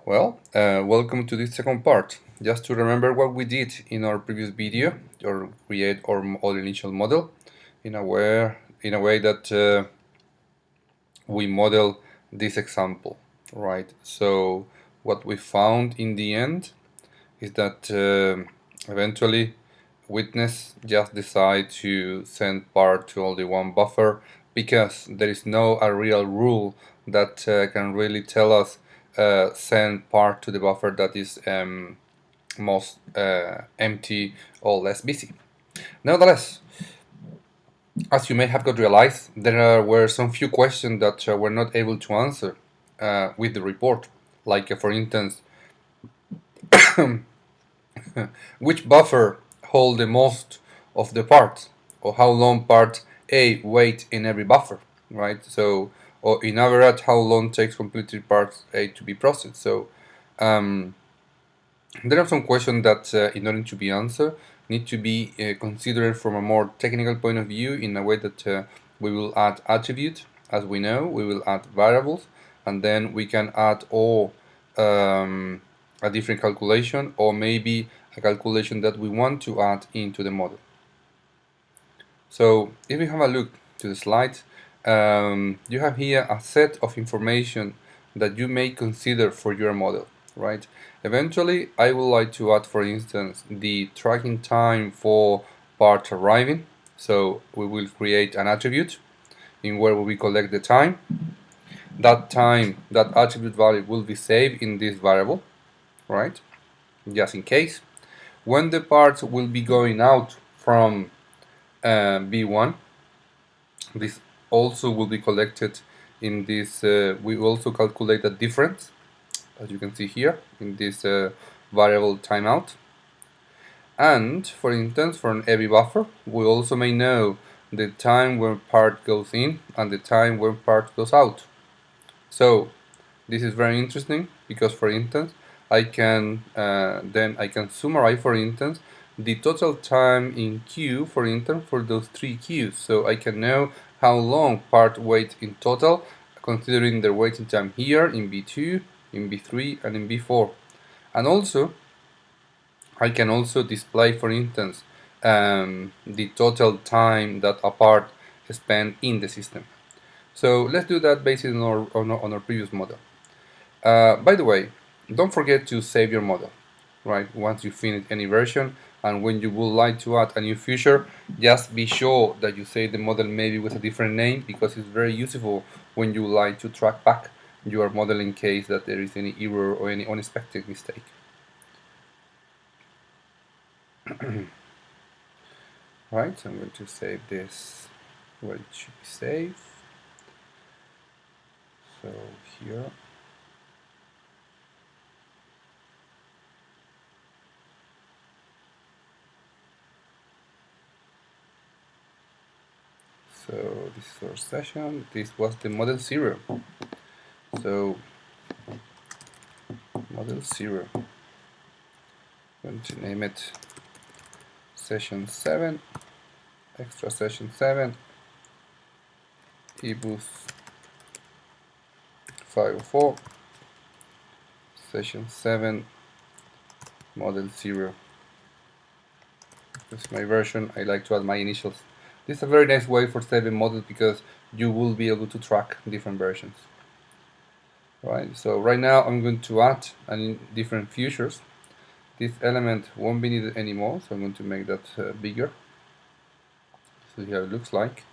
Welcome to this second part. Just to remember what we did in our previous video, or create our initial model in a way that we model this example, right? So what we found in the end is that eventually witness just decide to send part to only one buffer because there is no a real rule that can really tell us send part to the buffer that is most empty or less busy. Nevertheless, as you may have got realized, there were some few questions that were not able to answer with the report, like for instance, which buffer hold the most of the parts, or how long part A wait in every buffer, right? So, or in average, how long takes completed part A to be processed. So, there are some questions that, in order to be answered, need to be considered from a more technical point of view in a way that we will add attributes. As we know, we will add variables, and then we can add or a different calculation, or maybe a calculation that we want to add into the model. So if we have a look to the slide, you have here a set of information that you may consider for your model, right? Eventually, I would like to add, for instance, the tracking time for part arriving. So we will create an attribute in where we collect the time. That time, that attribute value will be saved in this variable, right? Just in case. When the parts will be going out from B1, this also will be collected in this. We also calculate the difference, as you can see here, in this variable timeout. And for instance, for every buffer, we also may know the time when part goes in and the time when part goes out. So this is very interesting because, for instance, I can summarize, for instance, the total time in queue, for instance, for those 3 queues. So I can know how long part wait in total, considering their waiting time here in B2, in B3, and in B4. And also, I can also display, for instance, the total time that a part spent in the system. So let's do that based on our previous model. By the way, don't forget to save your model, right? Once you finish any version, and when you would like to add a new feature, just be sure that you save the model maybe with a different name, because it's very useful when you like to track back your model in case that there is any error or any unexpected mistake. Right, so I'm going to save this where it should be saved. So here. So this is our session. This was the model 0. So model 0. I'm going to name it session 7, extra session 7, eBoost 504, session 7, model 0. This is my version. I like to add my initials. This is a very nice way for saving models because you will be able to track different versions. Right, so right now I'm going to add different features. This element won't be needed anymore, so I'm going to make that bigger. So here it looks like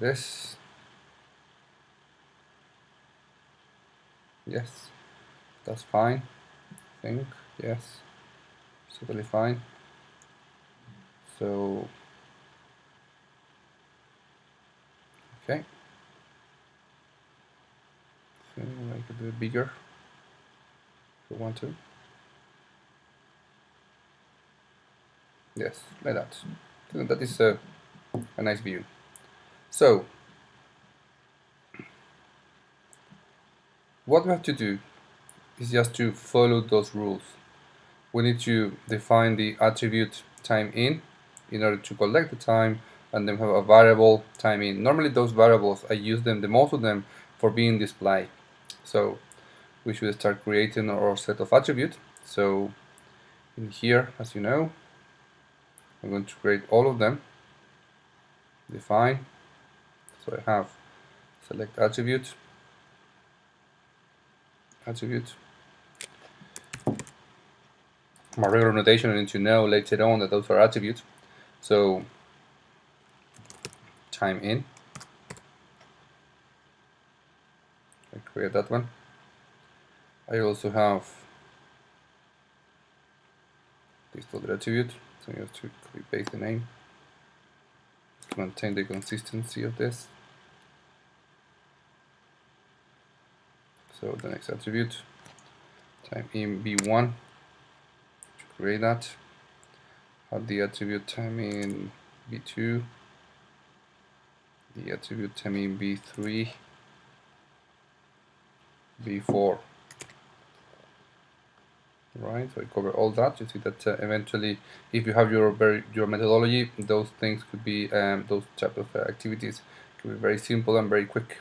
this. Yes, that's fine. I think, yes, it's totally fine. So, okay. So make it a bit bigger if you want to. Yes, like that. So that is a nice view. So, what we have to do is just to follow those rules. We need to define the attribute time in order to collect the time, and then have a variable time in. Normally those variables, I use them, the most of them, for being displayed. So we should start creating our set of attributes. So in here, as you know, I'm going to create all of them, define. So I have select attribute, my regular notation. I need to know later on that those are attributes. So time in, I create that one. I also have this other attribute, so you have to copy paste the name to maintain the consistency of this. So the next attribute, time in b1 to create that. Add the attribute time in b2, the attribute time in b3, b4. Right, so I cover all that. You see that eventually, if you have your methodology, those things could be those type of activities could be very simple and very quick.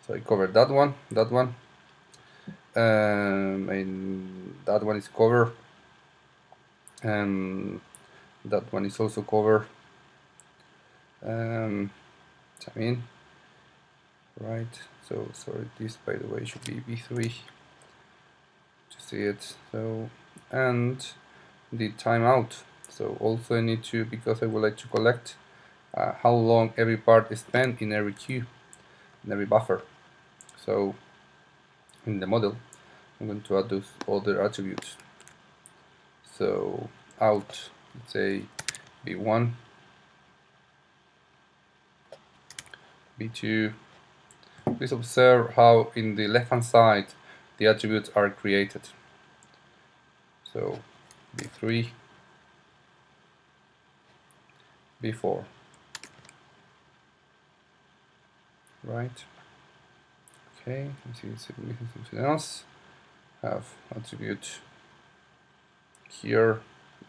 So I covered that one, and that one is covered, and that one is also covered. Time in, right? So sorry, this by the way should be b3. To see it. So and the timeout. So also I need to, because I would like to collect how long every part is spent in every queue, in every buffer. So in the model, I'm going to add those other attributes. So out, let's say b1, b2. Please observe how in the left hand side the attributes are created. So b3, b4. Right. Okay, let's see something else. Have attribute here.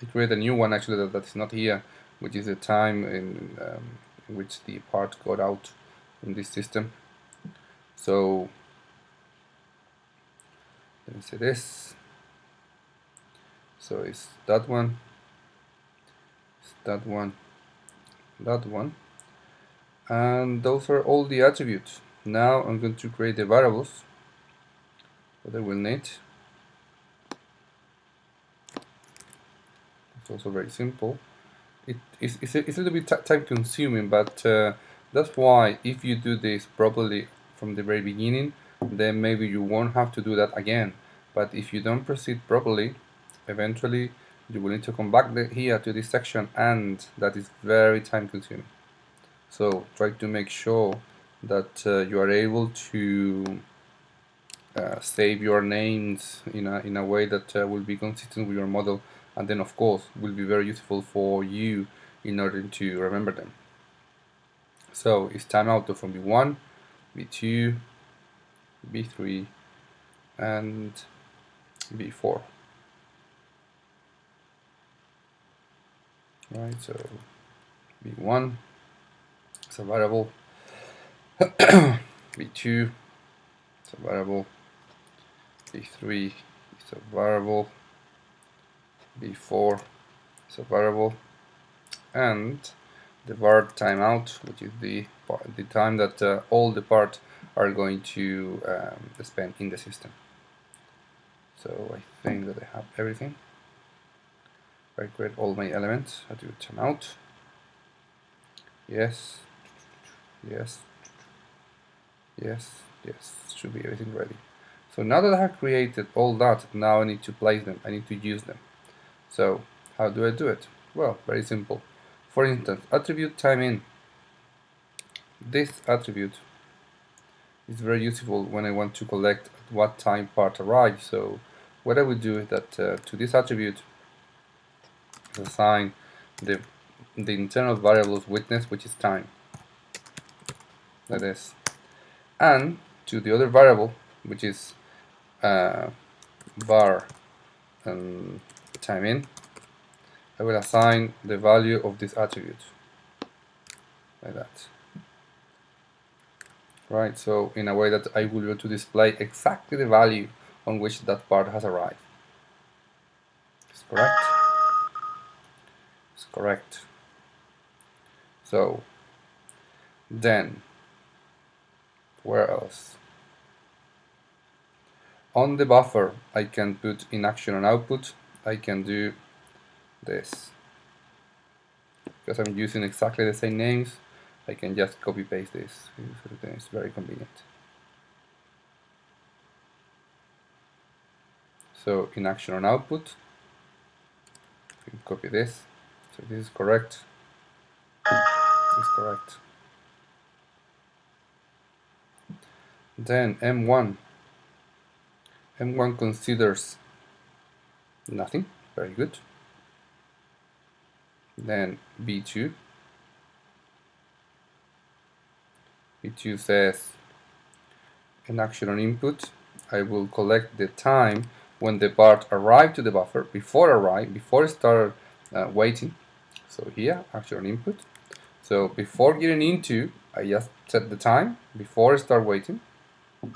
I create a new one actually that's not here, which is the time in which the part got out in this system. So let me say this. So it's that one, it's that one, that one, and those are all the attributes. Now I'm going to create the variables that I will need. It's also very simple. It's a little bit time consuming, but that's why if you do this properly from the very beginning, then maybe you won't have to do that again. But if you don't proceed properly, eventually you will need to come back here to this section, and that is very time consuming. So try to make sure that you are able to save your names in a way that will be consistent with your model, and then of course will be very useful for you in order to remember them. So it's timeout from b1, b2, b3, and b4. Right, so b1 is a variable, b2 is a variable, b3 is a variable, b4 is a variable, and the var timeout, which is the time that all the parts are going to spend in the system. So I think that I have everything. I create all my elements. I do timeout. Yes, yes, yes, yes. Should be everything ready. So now that I have created all that, now I need to place them. I need to use them. So how do I do it? Well, very simple. For instance, attribute time in. This attribute is very useful when I want to collect at what time part arrives. So what I will do is that to this attribute assign the internal variables witness, which is time, like this, and to the other variable, which is var time in, I will assign the value of this attribute, like that. right? So in a way that I will be able to display exactly the value on which that part has arrived. It's correct. It's correct. So then, where else? On the buffer, I can put in action on output. I can do this. Because I'm using exactly the same names, I can just copy paste this. It's very convenient. So in action on output, you can copy this. So this is correct. This is correct. Then M1. M1 considers nothing. Very good. Then B2. B2 says in action on input, I will collect the time when the part arrived to the buffer, before it started waiting. So here, action on input. So before getting into, I just set the time before I start waiting. I'm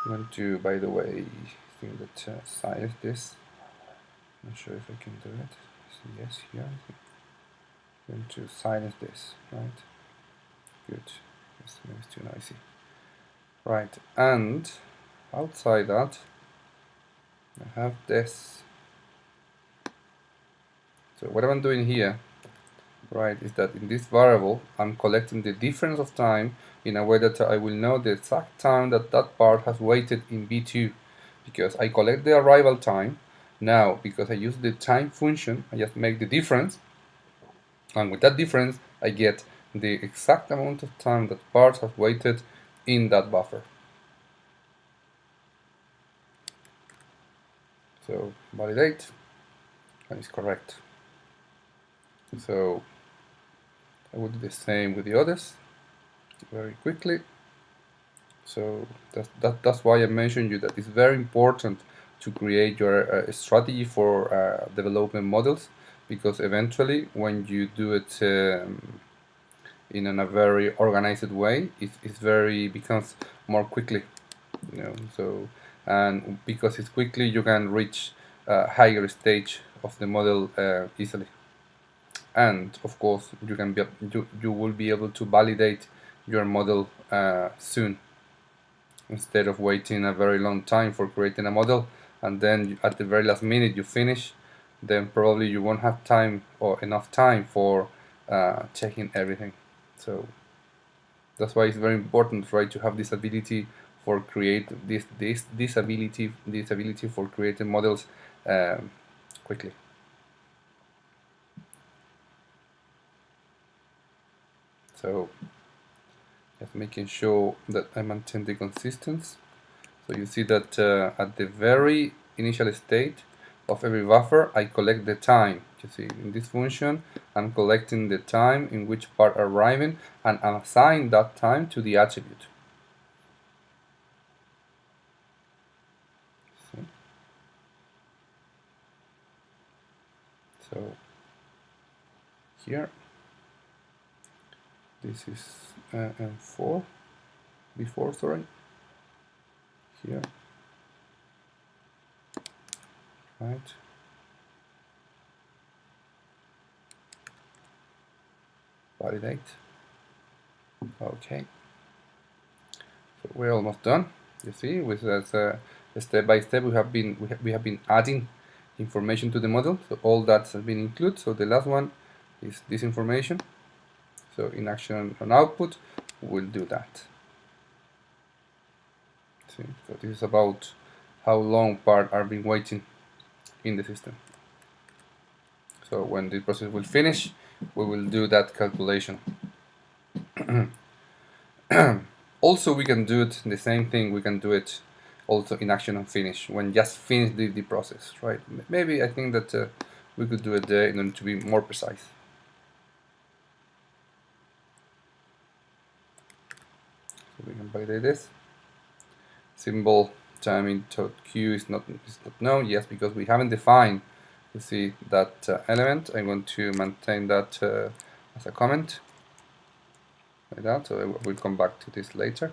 going to, by the way, I think that silence this. Not sure if I can do it. So yes, here. I'm going to silence this, right? Good. It's too noisy. Right, and outside that, I have this. So what I'm doing here, right, is that in this variable, I'm collecting the difference of time in a way that I will know the exact time that that part has waited in B2, because I collect the arrival time. Now, because I use the time function, I just make the difference, and with that difference, I get the exact amount of time that part has waited in that buffer. So validate, and it's correct. So I will do the same with the others very quickly. So that's why I mentioned you that it's very important to create your strategy for development models, because eventually when you do it in a very organized way, it becomes more quickly, you know. So, and because it's quickly, you can reach a higher stage of the model easily. And of course, you will be able to validate your model soon, instead of waiting a very long time for creating a model, and then at the very last minute you finish. Then probably you won't have time or enough time for checking everything. So that's why it's very important, right, to have this ability for this ability for creating models quickly. So just making sure that I maintain the consistency. So you see that at the very initial state of every buffer, I collect the time. You see, in this function, I'm collecting the time in which part are arriving, and I'm assigning that time to the attribute. See? So here, this is M4, before, sorry. Here, right. Validate. Okay. So we're almost done. You see, with that step by step, we have been adding information to the model. So all that has been included. So the last one is this information. So in action on output, we'll do that. See, so this is about how long part are being waiting in the system. So when the process will finish, we will do that calculation. Also, we can do it the same thing. We can do it also in action on finish, when just finish the process, right? Maybe I think that we could do it there in order to be more precise. So we can validate this. Symbol timing q is not known, yes, because we haven't defined, you see, that element. I'm going to maintain that as a comment. like that. So we'll come back to this later.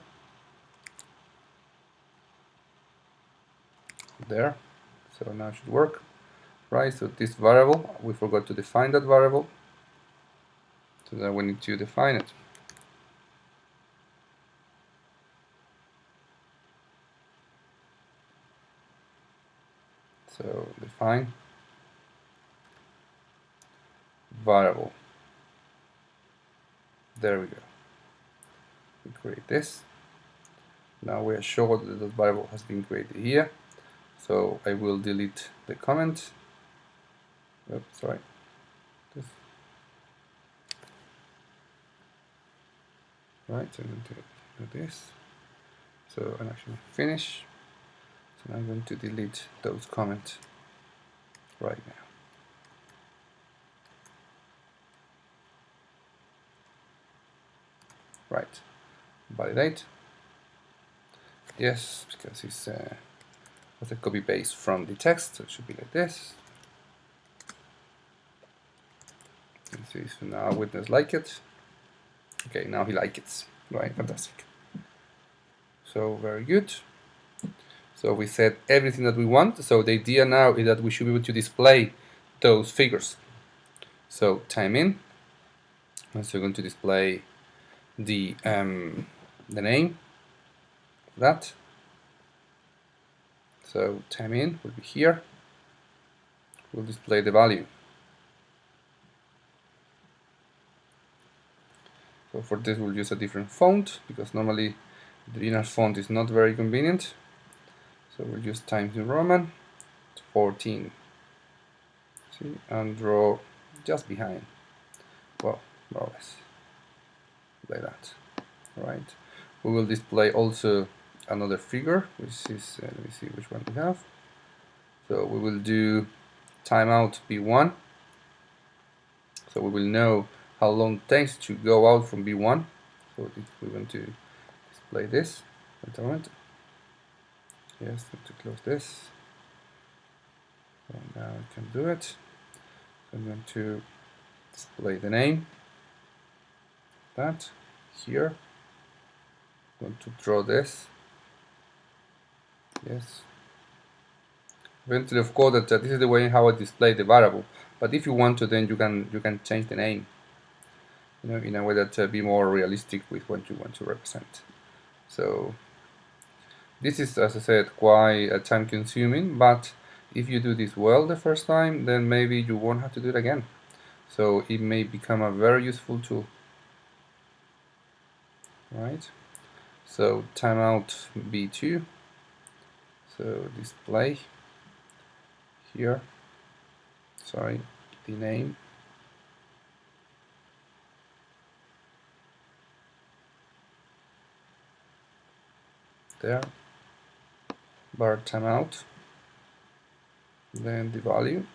There. So now it should work. Right, so this variable, we forgot to define that variable. So then we need to define it. So define variable. There we go. We create this. Now we are sure that the variable has been created here. So I will delete the comment. Oops, sorry. This. Right, so I'm going to do this. So I'm actually finish. So now I'm going to delete those comments right now. Right, validate. Yes, because it's a copy paste from the text, so it should be like this. And see, so now witness like it. Okay, now he likes it. Right, fantastic. So very good. So we said everything that we want. So the idea now is that we should be able to display those figures. So time in. And so we're going to display the name. That. So time in will be here. We'll display the value. So for this we'll use a different font because normally the inner font is not very convenient. So we'll use Times New Roman 14. See, and draw just behind. Well, more or less like that. Right. We will display also another figure, which is let me see which one we have. So we will do timeout B1. So we will know how long it takes to go out from B1. So we're going to display this. Wait a moment. Yes, to close this. So now I can do it. So I'm going to display the name. That here. I'm going to draw this. Yes. Eventually, of course, that this is the way how I display the variable. But if you want to, then you can change the name. You know, in a way that be more realistic with what you want to represent. So this is, as I said, quite time-consuming. But if you do this well the first time, then maybe you won't have to do it again. So it may become a very useful tool. Right. So timeout B2. So display here. Sorry, the name. There. Bar timeout. Then the value.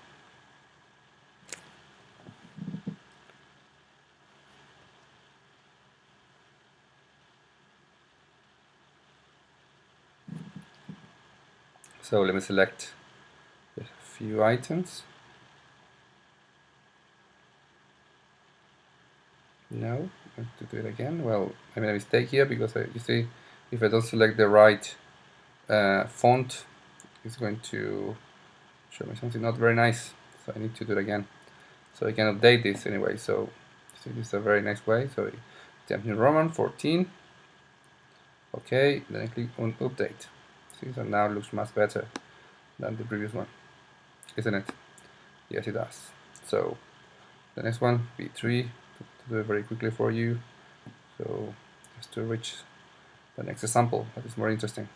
So let me select a few items. No, I have to do it again. Well, I made a mistake here because you see, if I don't select the right font, it's going to show me something not very nice. So I need to do it again. So I can update this anyway. So see, this is a very nice way. So Times New Roman 14. Okay, then I click on update. See, so now it looks much better than the previous one, isn't it? Yes, it does. So the next one, B3, to do it very quickly for you. So just to reach the next example that is more interesting.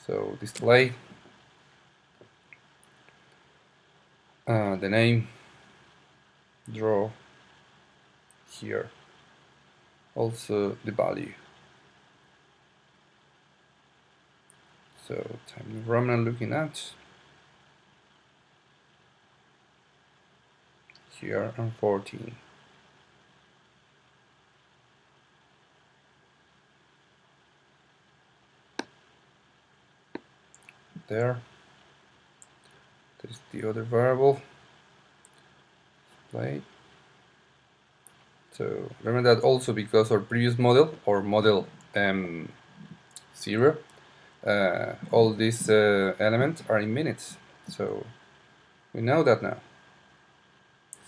So display the name, draw here, also the value. So Times New Roman looking at here and 14. There's the other variable. Play. So remember that also because our previous model, or model 0, all these elements are in minutes. So we know that now.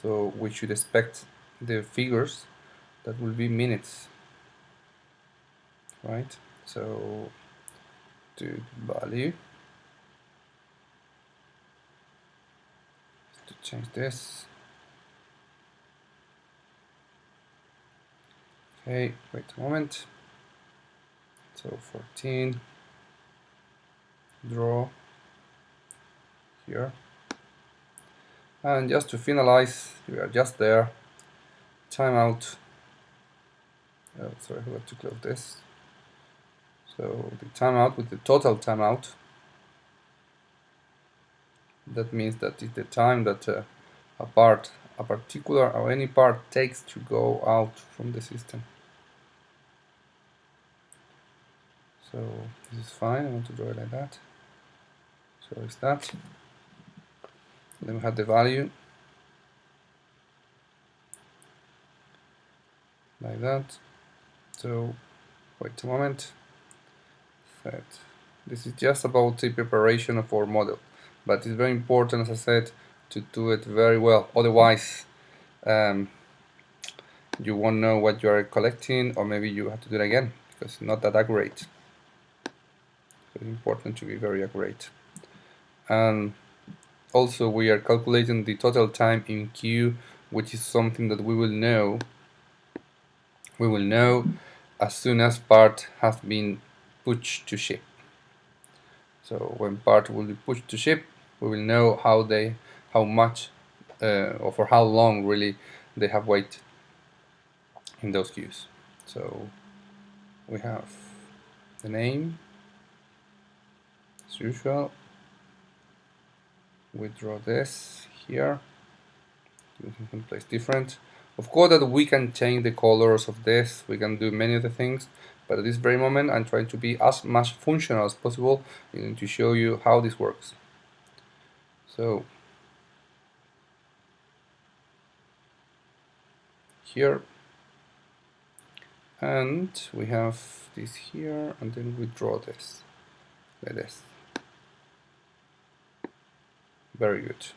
So we should expect the figures that will be minutes, right? So to value, to change this. Okay, wait a moment. So 14, draw here. And just to finalize, we are just there. Timeout. Oh, sorry, I forgot to close this. So the timeout with the total timeout. That means that it's the time that a particular or any part takes to go out from the system. So this is fine. I want to draw it like that. So it's that. Then we have the value like that. So wait a moment. Set. This is just about the preparation of our model, but it's very important, as I said, to do it very well. Otherwise, you won't know what you are collecting, or maybe you have to do it again because it's not that accurate. So it's important to be very accurate. And also, we are calculating the total time in queue, which is something that we will know. We will know as soon as part has been pushed to ship. So when part will be pushed to ship, we will know how much, or for how long really they have waited in those queues. So we have the name, as usual. We draw this here, using place different. Of course that we can change the colors of this, we can do many other things, but at this very moment I'm trying to be as much functional as possible to show you how this works. So here, and we have this here, and then we draw this like this. Very good.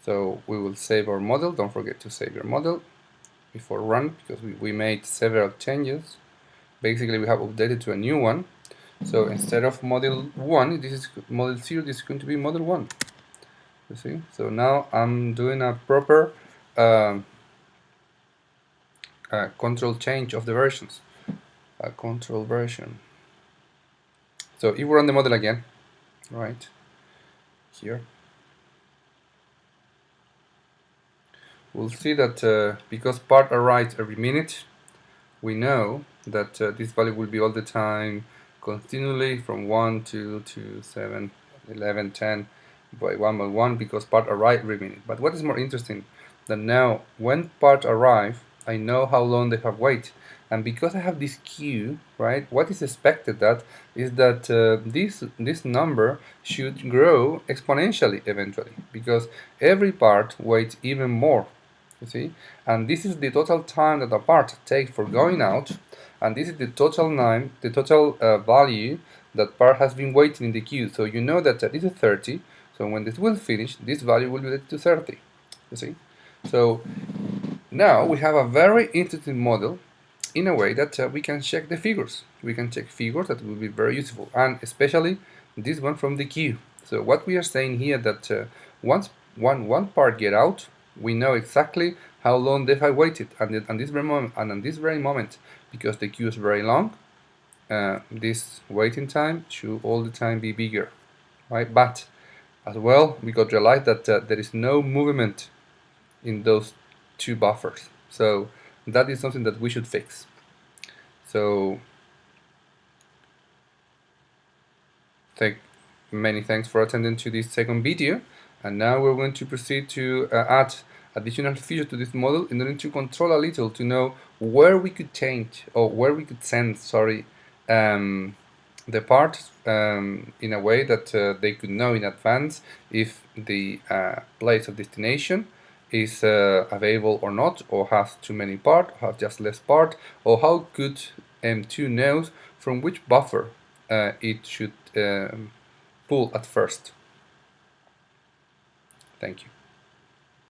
So we will save our model. Don't forget to save your model before run, because we made several changes. Basically we have updated to a new one. So instead of model 1, this is model 0, this is going to be model 1. You see? So now I'm doing a proper control change of the versions. A control version. So if we run the model again, right here, we'll see that because part arrives every minute, we know that this value will be all the time continually from 1, 2, 2, 7, 11, 10 by 1, because part arrive every minute. But what is more interesting, that now when part arrive, I know how long they have waited. And because I have this queue, right, what is expected that is that this number should grow exponentially eventually, because every part waits even more. You see, and this is the total time that a part takes for going out, and this is the total value that part has been waiting in the queue. So you know that this is 30. So when this will finish, this value will be related to 30. You see, so now we have a very interesting model in a way that we can check the figures. We can check figures that will be very useful, and especially this one from the queue. So what we are saying here that once one part get out, we know exactly how long they have waited, and at this very moment, because the queue is very long, this waiting time should all the time be bigger, right? But as well, we got to realize that there is no movement in those two buffers, so that is something that we should fix. So many thanks for attending to this second video, and now we're going to proceed to add additional features to this model in order to control a little, to know where we could change, or where we could send, the parts in a way that they could know in advance if the place of destination is available or not, or has too many parts, or has just less part, or how could M2 knows from which buffer it should pull at first. Thank you.